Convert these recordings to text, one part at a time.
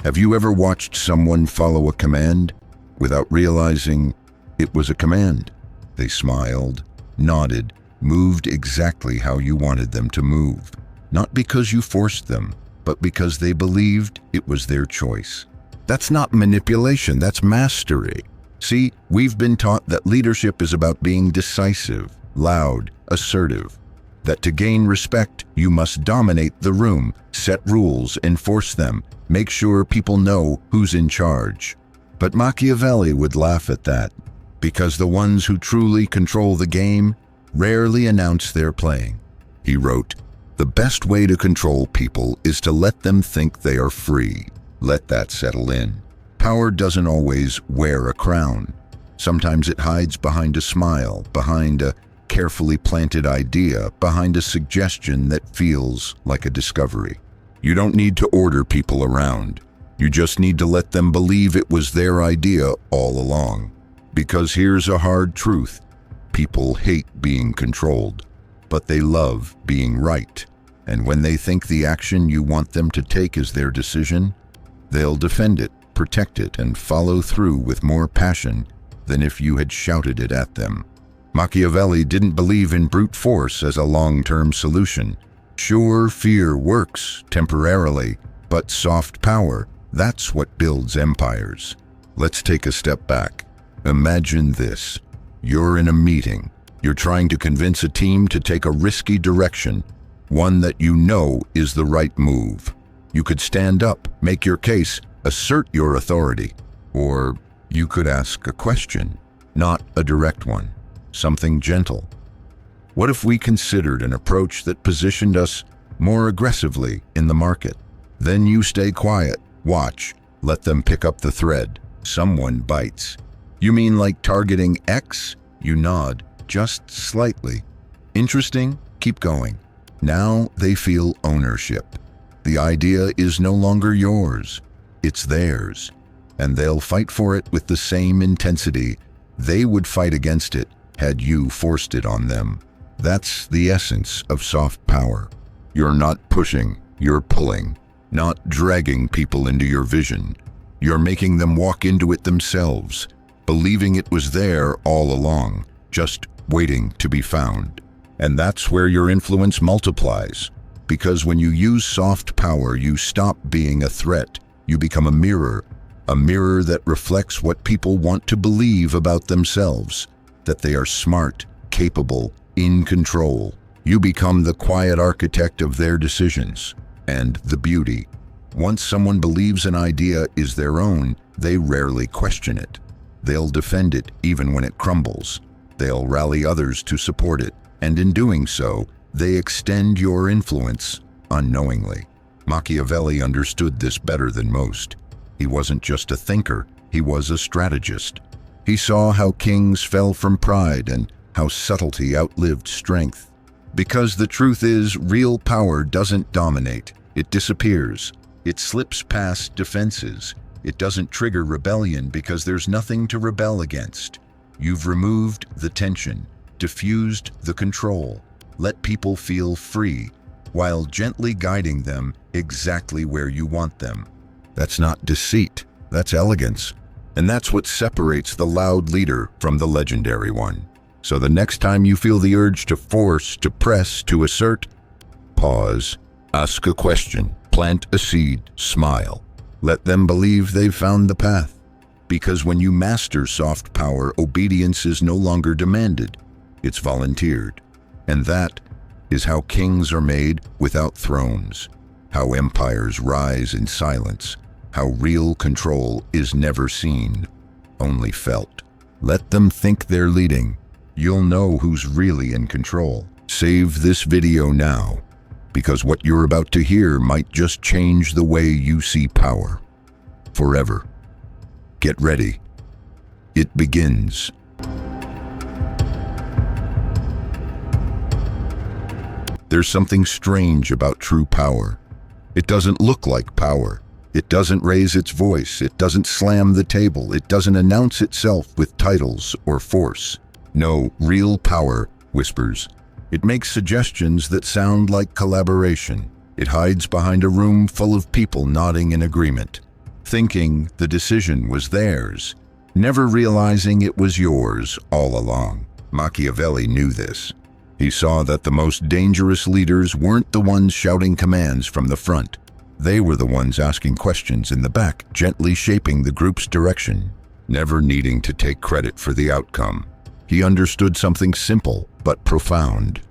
Have you ever watched someone follow a command without realizing it was a command? They smiled, nodded, moved exactly how you wanted them to move. Not because you forced them, but because they believed it was their choice. That's not manipulation, that's mastery. See, we've been taught that leadership is about being decisive, loud, assertive. That to gain respect, you must dominate the room, set rules, enforce them, make sure people know who's in charge. But Machiavelli would laugh at that, because the ones who truly control the game rarely announce they're playing. He wrote, "The best way to control people is to let them think they are free." Let that settle in. Power doesn't always wear a crown. Sometimes it hides behind a smile, behind a carefully planted idea, behind a suggestion that feels like a discovery. You don't need to order people around. You just need to let them believe it was their idea all along. Because here's a hard truth. People hate being controlled, but they love being right. And when they think the action you want them to take is their decision, they'll defend it, protect it, and follow through with more passion than if you had shouted it at them. Machiavelli didn't believe in brute force as a long-term solution. Sure, fear works temporarily, but soft power, that's what builds empires. Let's take a step back. Imagine this. You're in a meeting. You're trying to convince a team to take a risky direction, one that you know is the right move. You could stand up, make your case, assert your authority. Or you could ask a question, not a direct one, something gentle. What if we considered an approach that positioned us more aggressively in the market? Then you stay quiet, watch, let them pick up the thread. Someone bites. You mean like targeting X? You nod, just slightly. Interesting? Keep going. Now they feel ownership. The idea is no longer yours, it's theirs. And they'll fight for it with the same intensity they would fight against it had you forced it on them. That's the essence of soft power. You're not pushing, you're pulling, not dragging people into your vision. You're making them walk into it themselves, believing it was there all along, just waiting to be found. And that's where your influence multiplies. Because when you use soft power, you stop being a threat. You become a mirror that reflects what people want to believe about themselves, that they are smart, capable, in control. You become the quiet architect of their decisions. And the beauty. Once someone believes an idea is their own, they rarely question it. They'll defend it even when it crumbles. They'll rally others to support it. And in doing so, they extend your influence unknowingly. Machiavelli understood this better than most. He wasn't just a thinker, he was a strategist. He saw how kings fell from pride and how subtlety outlived strength. Because the truth is, real power doesn't dominate, it disappears. It slips past defenses. It doesn't trigger rebellion because there's nothing to rebel against. You've removed the tension, diffused the control. Let people feel free, while gently guiding them exactly where you want them. That's not deceit, that's elegance. And that's what separates the loud leader from the legendary one. So the next time you feel the urge to force, to press, to assert, pause, ask a question, plant a seed, smile. Let them believe they've found the path. Because when you master soft power, obedience is no longer demanded, it's volunteered. And that is how kings are made without thrones, how empires rise in silence, how real control is never seen, only felt. Let them think they're leading. You'll know who's really in control. Save this video now, because what you're about to hear might just change the way you see power. Forever. Get ready. It begins. There's something strange about true power. It doesn't look like power. It doesn't raise its voice. It doesn't slam the table. It doesn't announce itself with titles or force. No, real power whispers. It makes suggestions that sound like collaboration. It hides behind a room full of people nodding in agreement. thinking the decision was theirs, never realizing it was yours all along. Machiavelli knew this. He saw that the most dangerous leaders weren't the ones shouting commands from the front. They were the ones asking questions in the back, gently shaping the group's direction, never needing to take credit for the outcome. He understood something simple but profound.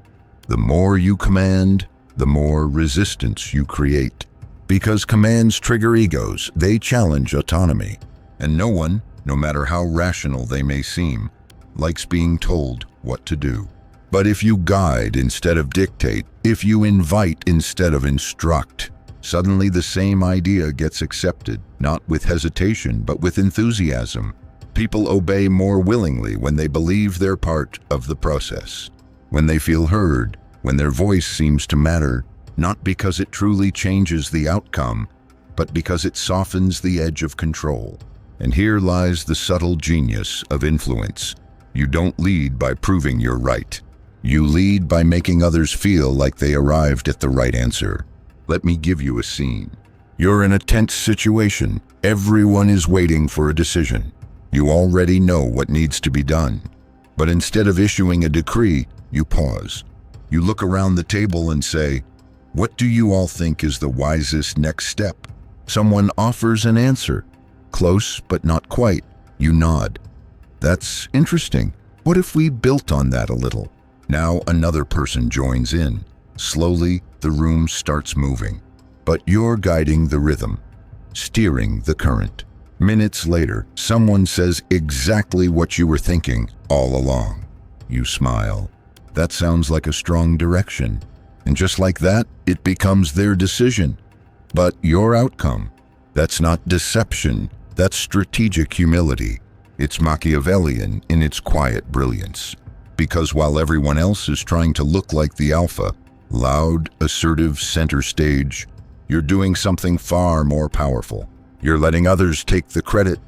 The more you command, the more resistance you create. Because commands trigger egos, they challenge autonomy. And no one, no matter how rational they may seem, likes being told what to do. But if you guide instead of dictate, if you invite instead of instruct, suddenly the same idea gets accepted, not with hesitation, but with enthusiasm. People obey more willingly when they believe they're part of the process, when they feel heard, when their voice seems to matter, not because it truly changes the outcome, but because it softens the edge of control. And here lies the subtle genius of influence. You don't lead by proving you're right. You lead by making others feel like they arrived at the right answer. Let me give you a scene. You're in a tense situation. Everyone is waiting for a decision. You already know what needs to be done. But instead of issuing a decree, you pause. You look around the table and say, "What do you all think is the wisest next step?" Someone offers an answer. Close, but not quite. You nod. "That's interesting. What if we built on that a little?" Now another person joins in. Slowly, the room starts moving. But you're guiding the rhythm, steering the current. Minutes later, someone says exactly what you were thinking all along. You smile. That sounds like a strong direction. And just like that, it becomes their decision. But your outcome, that's not deception, that's strategic humility. It's Machiavellian in its quiet brilliance. Because while everyone else is trying to look like the alpha, loud, assertive, center stage, you're doing something far more powerful. You're letting others take the credit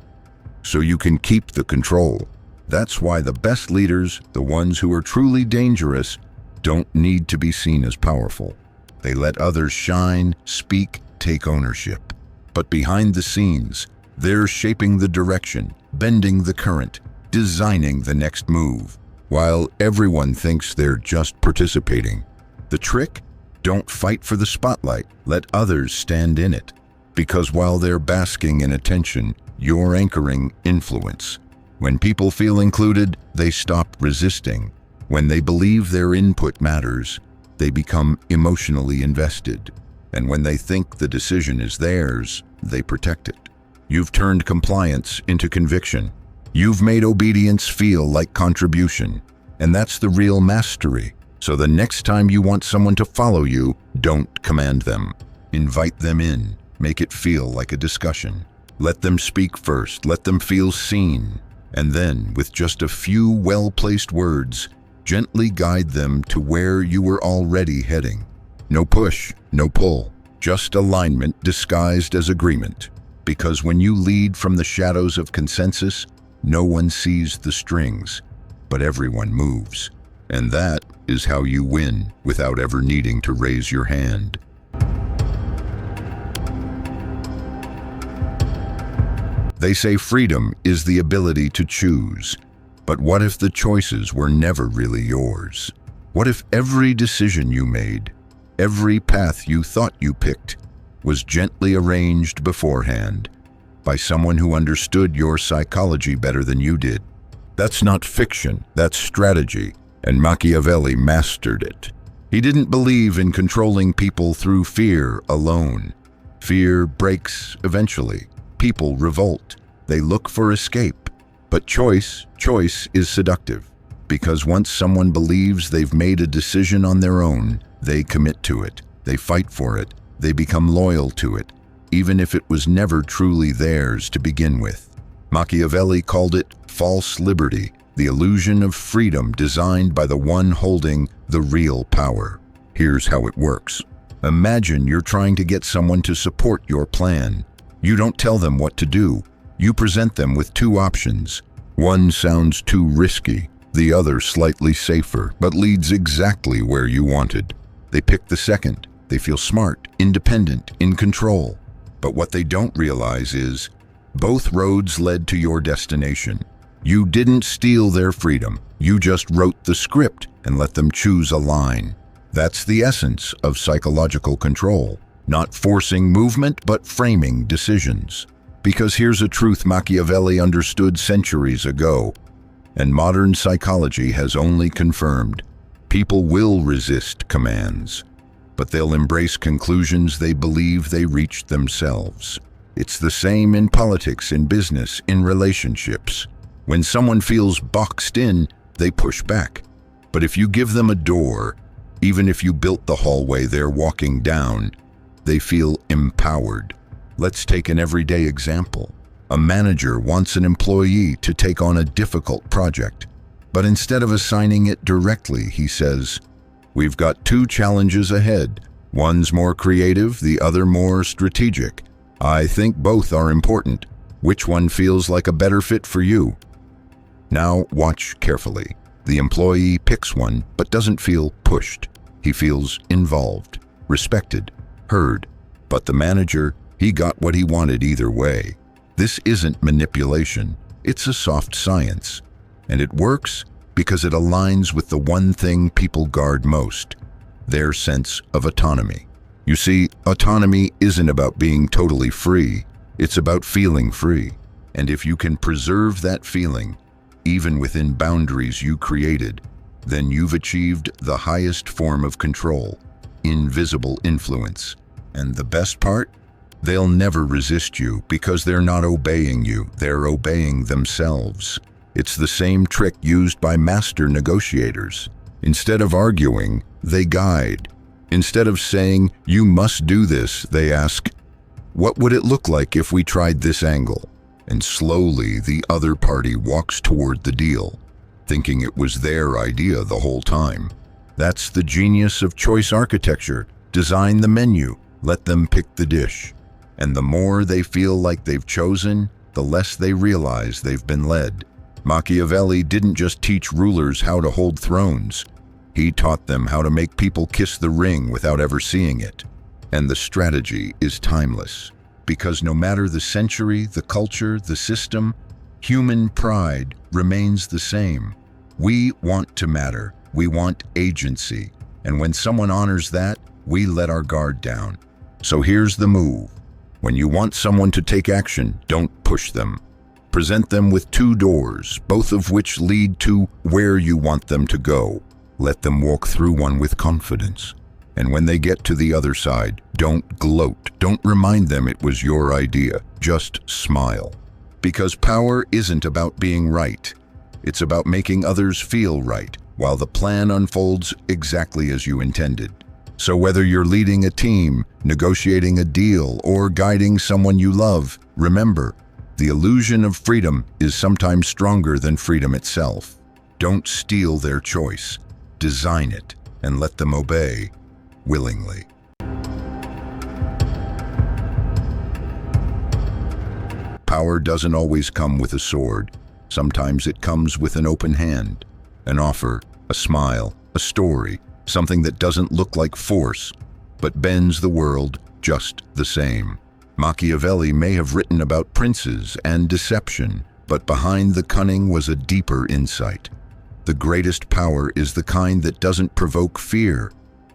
so you can keep the control. That's why the best leaders, the ones who are truly dangerous, don't need to be seen as powerful. They let others shine, speak, take ownership. But behind the scenes, they're shaping the direction, bending the current, designing the next move, while everyone thinks they're just participating. The trick? Don't fight for the spotlight. Let others stand in it. Because while they're basking in attention, you're anchoring influence. When people feel included, they stop resisting. When they believe their input matters, they become emotionally invested. And when they think the decision is theirs, they protect it. You've turned compliance into conviction. You've made obedience feel like contribution. And that's the real mastery. So the next time you want someone to follow you, don't command them. Invite them in. Make it feel like a discussion. Let them speak first. Let them feel seen. And then, with just a few well-placed words, gently guide them to where you were already heading. No push, no pull. Just alignment disguised as agreement. Because when you lead from the shadows of consensus, no one sees the strings, but everyone moves. And that is how you win without ever needing to raise your hand. They say freedom is the ability to choose. But what if the choices were never really yours? What if every decision you made, every path you thought you picked, was gently arranged beforehand by someone who understood your psychology better than you did? That's not fiction, that's strategy, and Machiavelli mastered it. He didn't believe in controlling people through fear alone. Fear breaks eventually. People revolt. They look for escape. But choice is seductive. Because once someone believes they've made a decision on their own, they commit to it. They fight for it. They become loyal to it, even if it was never truly theirs to begin with. Machiavelli called it false liberty, the illusion of freedom designed by the one holding the real power. Here's how it works. Imagine you're trying to get someone to support your plan. You don't tell them what to do. You present them with two options. One sounds too risky, the other slightly safer, but leads exactly where you wanted. They pick the second. They feel smart, independent, in control. But what they don't realize is, both roads led to your destination. You didn't steal their freedom. You just wrote the script and let them choose a line. That's the essence of psychological control. Not forcing movement, but framing decisions. Because here's a truth Machiavelli understood centuries ago, and modern psychology has only confirmed. People will resist commands, but they'll embrace conclusions they believe they reached themselves. It's the same in politics, in business, in relationships. When someone feels boxed in, they push back. But if you give them a door, even if you built the hallway they're walking down, they feel empowered. Let's take an everyday example. A manager wants an employee to take on a difficult project, but instead of assigning it directly, he says, "We've got two challenges ahead. One's more creative, the other more strategic. I think both are important. Which one feels like a better fit for you?" Now watch carefully. The employee picks one, but doesn't feel pushed. He feels involved, respected, heard. But the manager, he got what he wanted either way. This isn't manipulation, it's a soft science. And it works because it aligns with the one thing people guard most, their sense of autonomy. You see, autonomy isn't about being totally free, it's about feeling free. And if you can preserve that feeling, even within boundaries you created, then you've achieved the highest form of control, invisible influence. And the best part? They'll never resist you because they're not obeying you, they're obeying themselves. It's the same trick used by master negotiators. Instead of arguing, they guide. Instead of saying, "You must do this," they ask, "What would it look like if we tried this angle?" And slowly the other party walks toward the deal, thinking it was their idea the whole time. That's the genius of choice architecture. Design the menu, let them pick the dish. And the more they feel like they've chosen, the less they realize they've been led. Machiavelli didn't just teach rulers how to hold thrones. He taught them how to make people kiss the ring without ever seeing it. And the strategy is timeless. Because no matter the century, the culture, the system, human pride remains the same. We want to matter. We want agency. And when someone honors that, we let our guard down. So here's the move. When you want someone to take action, don't push them. Present them with two doors, both of which lead to where you want them to go. Let them walk through one with confidence. And when they get to the other side, don't gloat. Don't remind them it was your idea. Just smile. Because power isn't about being right. It's about making others feel right, while the plan unfolds exactly as you intended. So whether you're leading a team, negotiating a deal, or guiding someone you love, remember, the illusion of freedom is sometimes stronger than freedom itself. Don't steal their choice. Design it, and let them obey willingly. Power doesn't always come with a sword. Sometimes it comes with an open hand, an offer, a smile, a story, something that doesn't look like force, but bends the world just the same. Machiavelli may have written about princes and deception, but behind the cunning was a deeper insight. The greatest power is the kind that doesn't provoke fear.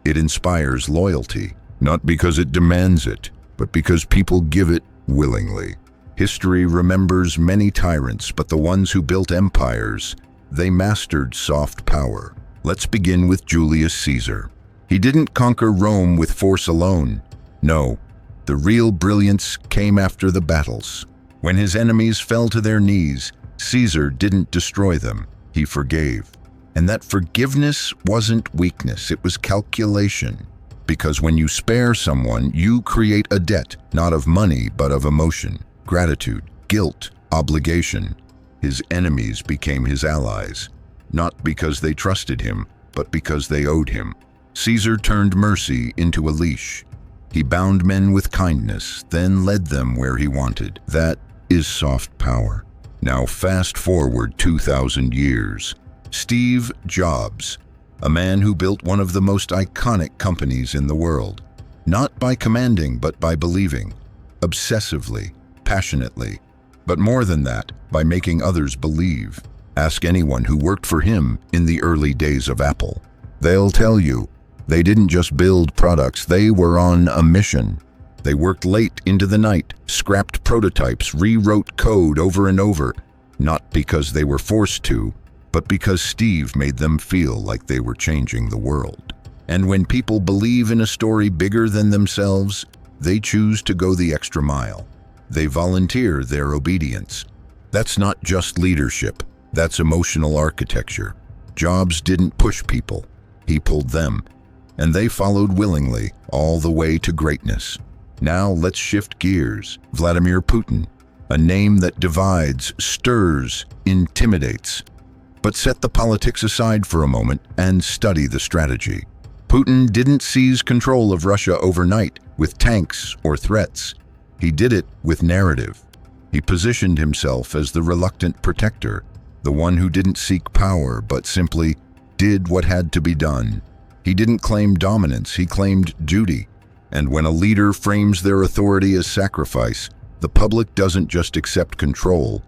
It inspires loyalty, not because it demands it, but because people give it willingly. History remembers many tyrants, but the ones who built empires, they mastered soft power. Let's begin with Julius Caesar. He didn't conquer Rome with force alone. No, the real brilliance came after the battles. When his enemies fell to their knees, Caesar didn't destroy them, he forgave. And that forgiveness wasn't weakness, it was calculation. Because when you spare someone, you create a debt, not of money, but of emotion, gratitude, guilt, obligation. His enemies became his allies, not because they trusted him, but because they owed him. Caesar turned mercy into a leash. He bound men with kindness, then led them where he wanted. That is soft power. Now fast forward 2,000 years. Steve Jobs, a man who built one of the most iconic companies in the world. Not by commanding, but by believing. obsessively, passionately. But more than that, by making others believe. Ask anyone who worked for him in the early days of Apple. They'll tell you, they didn't just build products, they were on a mission. They worked late into the night, scrapped prototypes, rewrote code over and over, not because they were forced to, but because Steve made them feel like they were changing the world. And when people believe in a story bigger than themselves, they choose to go the extra mile. They volunteer their obedience. That's not just leadership, that's emotional architecture. Jobs didn't push people, he pulled them, and they followed willingly all the way to greatness. Now let's shift gears. Vladimir Putin, a name that divides, stirs, intimidates. But set the politics aside for a moment and study the strategy. Putin didn't seize control of Russia overnight with tanks or threats. He did it with narrative. He positioned himself as the reluctant protector, the one who didn't seek power but simply did what had to be done. He didn't claim dominance, he claimed duty. And when a leader frames their authority as sacrifice, the public doesn't just accept control,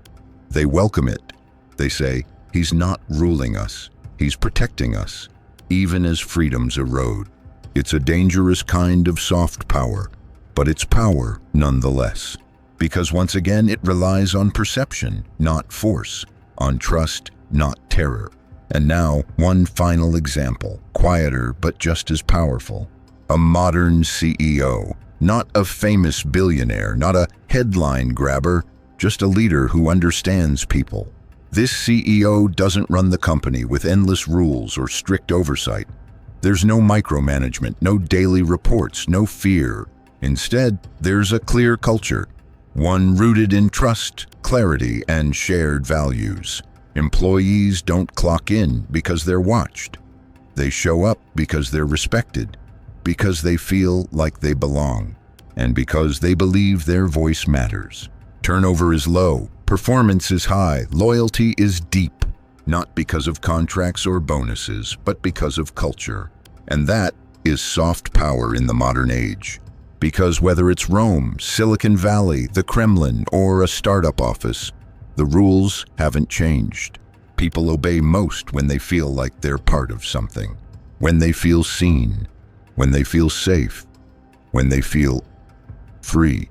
they welcome it. They say, he's not ruling us, he's protecting us, even as freedoms erode. It's a dangerous kind of soft power, but it's power nonetheless. Because once again, it relies on perception, not force, on trust, not terror. And now, one final example, quieter but just as powerful. A modern CEO, not a famous billionaire, not a headline grabber, just a leader who understands people. This CEO doesn't run the company with endless rules or strict oversight. There's no micromanagement, no daily reports, no fear. Instead, there's a clear culture, one rooted in trust, clarity, and shared values. Employees don't clock in because they're watched. They show up because they're respected, because they feel like they belong, and because they believe their voice matters. Turnover is low, performance is high, loyalty is deep, not because of contracts or bonuses, but because of culture. And that is soft power in the modern age. Because whether it's Rome, Silicon Valley, the Kremlin, or a startup office, the rules haven't changed. People obey most when they feel like they're part of something, when they feel seen, when they feel safe, when they feel free,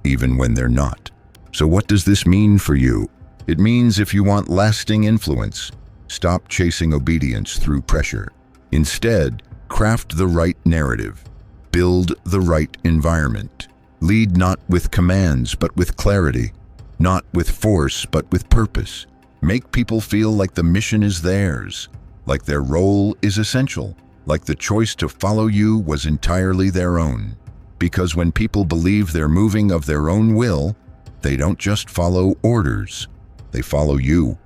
even when they're not. So what does this mean for you? It means if you want lasting influence, stop chasing obedience through pressure. Instead, craft the right narrative, build the right environment. Lead not with commands, but with clarity, not with force, but with purpose. Make people feel like the mission is theirs, like their role is essential, like the choice to follow you was entirely their own. Because when people believe they're moving of their own will, they don't just follow orders, they follow you.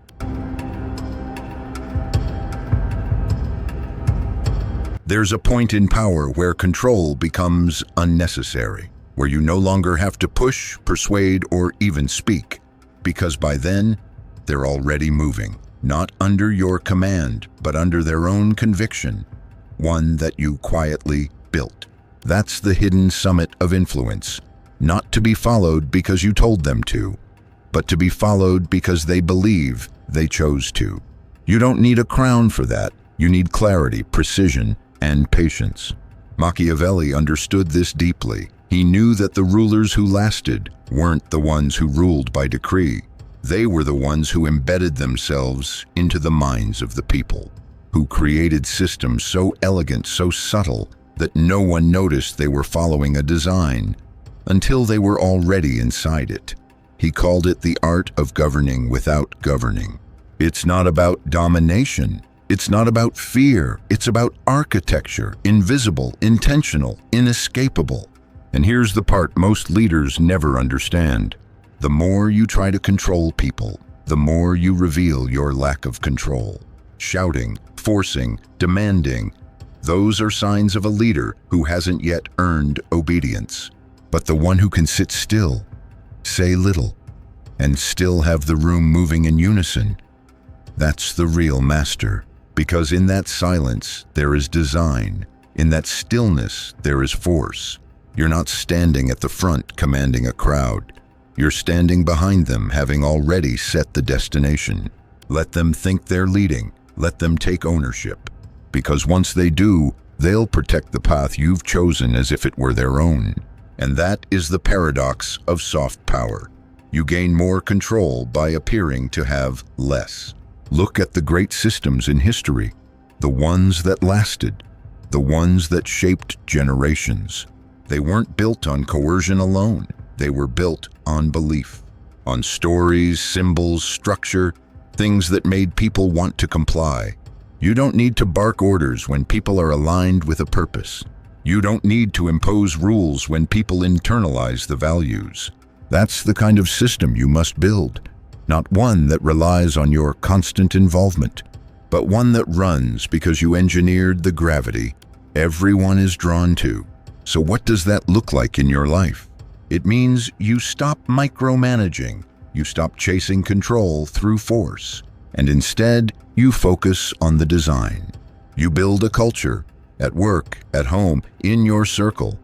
There's a point in power where control becomes unnecessary, where you no longer have to push, persuade, or even speak, because by then, they're already moving, not under your command, but under their own conviction, one that you quietly built. That's the hidden summit of influence, not to be followed because you told them to, but to be followed because they believe they chose to. You don't need a crown for that. You need clarity, precision, and patience. Machiavelli understood this deeply. He knew that the rulers who lasted weren't the ones who ruled by decree. They were the ones who embedded themselves into the minds of the people, who created systems so elegant, so subtle, that no one noticed they were following a design until they were already inside it. He called it the art of governing without governing. It's not about domination. It's not about fear. It's about architecture, invisible, intentional, inescapable. And here's the part most leaders never understand. The more you try to control people, the more you reveal your lack of control. Shouting, forcing, demanding, those are signs of a leader who hasn't yet earned obedience. But the one who can sit still, say little, and still have the room moving in unison, that's the real master. Because in that silence, there is design. In that stillness, there is force. You're not standing at the front commanding a crowd. You're standing behind them, having already set the destination. Let them think they're leading. Let them take ownership. Because once they do, they'll protect the path you've chosen as if it were their own. And that is the paradox of soft power. You gain more control by appearing to have less. Look at the great systems in history, the ones that lasted, the ones that shaped generations. They weren't built on coercion alone. They were built on belief, on stories, symbols, structure, things that made people want to comply. You don't need to bark orders when people are aligned with a purpose. You don't need to impose rules when people internalize the values. That's the kind of system you must build, not one that relies on your constant involvement, but one that runs because you engineered the gravity everyone is drawn to. So what does that look like in your life? It means you stop micromanaging, you stop chasing control through force, and instead you focus on the design. You build a culture, at work, at home, in your circle,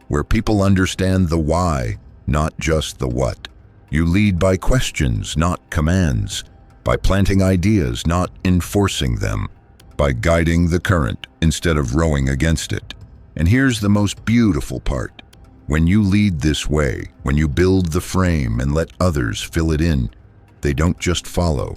where people understand the why, not just the what. You lead by questions, not commands, by planting ideas, not enforcing them, by guiding the current instead of rowing against it. And here's the most beautiful part. When you lead this way, when you build the frame and let others fill it in, they don't just follow,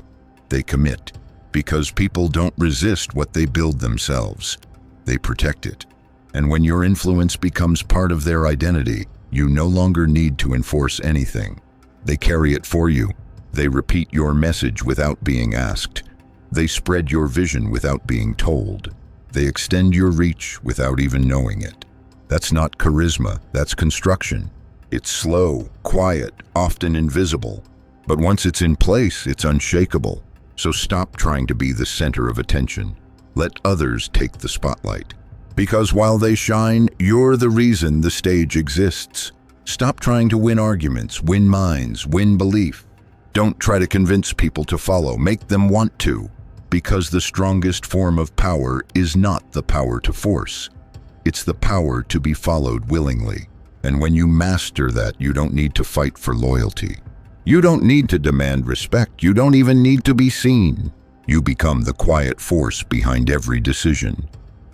they commit. Because people don't resist what they build themselves, they protect it. And when your influence becomes part of their identity, you no longer need to enforce anything. They carry it for you. They repeat your message without being asked. They spread your vision without being told. They extend your reach without even knowing it. That's not charisma, that's construction. It's slow, quiet, often invisible. But once it's in place, it's unshakable. So stop trying to be the center of attention. Let others take the spotlight. Because while they shine, you're the reason the stage exists. Stop trying to win arguments, win minds, win belief. Don't try to convince people to follow, make them want to. Because the strongest form of power is not the power to force. It's the power to be followed willingly. And when you master that, you don't need to fight for loyalty. You don't need to demand respect. You don't even need to be seen. You become the quiet force behind every decision,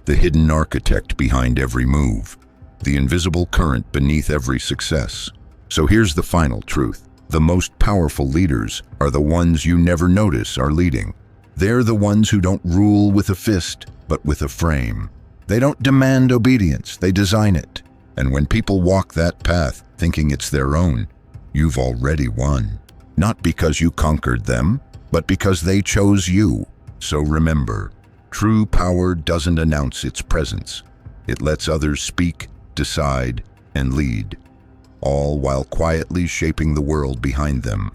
the hidden architect behind every move, the invisible current beneath every success. So here's the final truth. The most powerful leaders are the ones you never notice are leading. They're the ones who don't rule with a fist, but with a frame. They don't demand obedience, they design it. And when people walk that path, thinking it's their own, you've already won. Not because you conquered them, but because they chose you. So remember, true power doesn't announce its presence. It lets others speak, decide, and lead, all while quietly shaping the world behind them.